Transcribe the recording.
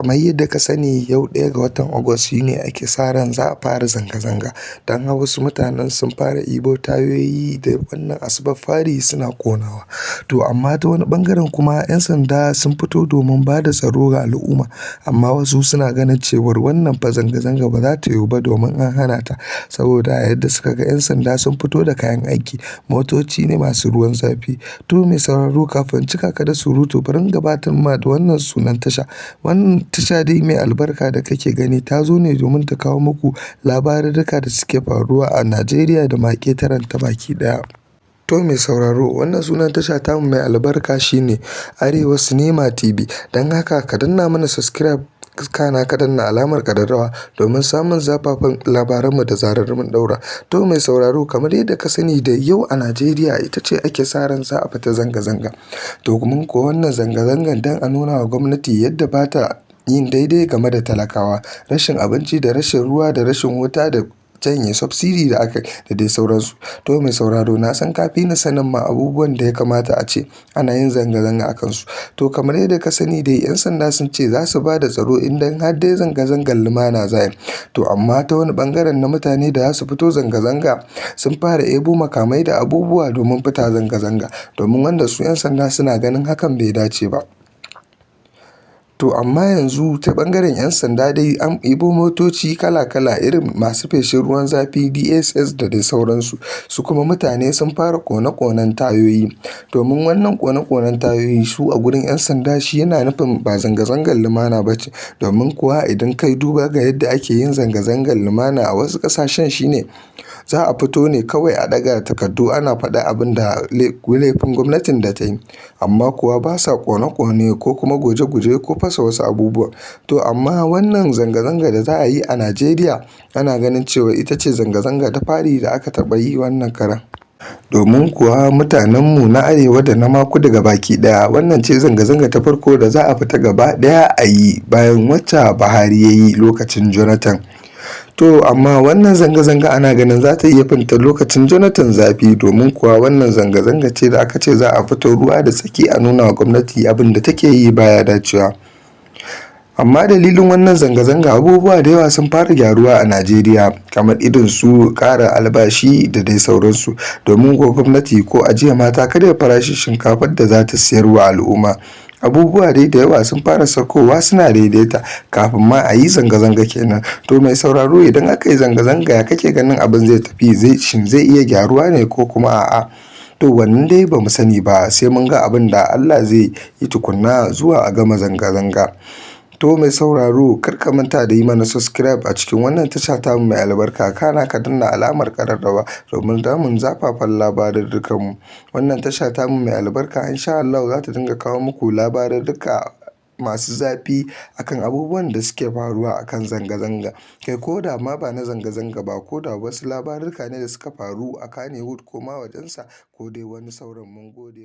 Kamar yadda ka sani yau 1 ga watan Agusta shine ake sa ran za a fara zanga-zanga. Don haka wasu mutanen sun fara ɗibo tayoyi da wannan asubar fari suna ƙonawa. To amma ta wani ɓangaren kuma 'yan sanda sun fito domin ba da tsaro ga al'umma. Amma wasu suna ganin cewar wannan fa zanga-zanga ba za ta yiwu ba domin an hana ta. Saboda yadda suka ga 'yan sanda sun fito da kayan aiki, motoci ne masu ruwan zafi. To mai sauraro kafin cika ka da surutu bari in gabatar ma da wannan sunan tasha. Wannan tasha dai mai albarka da kake gani ta zo ne domin ta kawo muku labarurruka da suke faruwa a Najeriya da ma ƙetarenta baki ɗaya. To mai sauraro wannan sunan tasha tamu mai albarka shine Arewa Sinema TV. Don haka ka danna mana subscribe kana ka danna alamar ƙararrawa domin samun zafafan labaranmu da zarar mun ɗaura. To mai sauraro kamar yadda ka sani da yau a Najeriya ita ce ake sa ran za a fita zanga-zanga. To kuma ko wannan zanga-zangan don a nuna wa gwamnati yadda ba ta yin daidai game da talakawa, rashin abinci da rashin ruwa da rashin wuta da janye subsidy da aka da dai sauransu. To mai sauraro na san ka fi ni sanin ma abubuwan da ya kamata a ce ana yin zanga-zanga a kansu. To kamar yadda ka sani dai 'yan sanda sun ce za su ba da tsaro idan har dai zanga-zangar lumana za a yi. To amma ta wani ɓangaren na mutane da za su fito zanga-zanga sun fara ɗebo makamai da abubuwa domin fita zanga-zanga. Domin wanda su 'yan sanda suna ganin hakan bai dace ba. To amma yanzu ta ɓangaren 'yan sanda dai an ɗebo motoci kala-kala irin masu feshin ruwan zafi DSS da dai sauransu. Su kuma mutane sun fara ƙone-ƙonen tayoyi. Domin wannan ƙone-ƙonen tayoyi su a gurin 'yan sanda shi yana nufin ba zanga-zangar lumana ba ce. Domin kuwa idan kai duba ga yadda ake yin zanga-zangar lumana a wasu ƙasashen shine za a fito ne kawai a ɗaga takardu ana faɗa abin da laifin gwamnatin da ta yi. Amma kuwa ba sa ƙone-ƙone ko kuma guje-guje ko fasa wasu abubuwa. To amma wannan zanga-zanga da za a yi a Najeriya ana ganin cewa ita ce zanga-zanga ta fari da aka taɓa yi wannan karon. Domin kuwa mutanenmu na Arewa da na ma kudu gabaki ɗaya wannan ce zanga-zanga ta farko da za a fita gaba ɗaya a yi bayan wacce Buhari ya yi lokacin Jonathan. To amma wannan zanga-zanga ana ganin za ta iya finta lokacin Jonathan zafi domin kuwa wannan zanga-zanga ce da aka ce za a fito ruwa da tsaki a nuna wa gwamnati abin da take yi baya dacewa. Amma dalilin wannan zanga-zanga abubuwa da yawa sun fara gyaruwa a Najeriya kamar irin su ƙara albashi da dai sauransu. Domin ko gwamnati ko a jiya mata karya farashin shinkafar da za ta siyar wa al'umma. Abubuwa dai da yawa sun fara saukowa suna daidaita kafin ma a yi zanga-zanga kenan. To mai sauraro idan aka yi zanga-zanga ya kake ganin abin zai tafi shin zai iya gyaruwa ne ko kuma a'a? To wannan dai ba mu sani ba sai mun ga abin da Allah zai yi tukunna zuwa a gama zanga-zanga. To mai sauraro kar ka manta da yi mana subscribe a cikin wannan tasha tamu mai albarka kana ka danna alamar ƙararrawa domin damun zafafan labarurrukanmu. Wannan tasha tamu mai albarka insha Allah za ta dinga kawo muku labarurruka masu zafi akan abubuwan da suke faruwa akan zanga-zanga. Kai ko da ma ba na zanga-zanga ba ko da wasu labarurruka ne da suka faru a Kannywood ko ma wajensa ko dai wani sauran mun gode.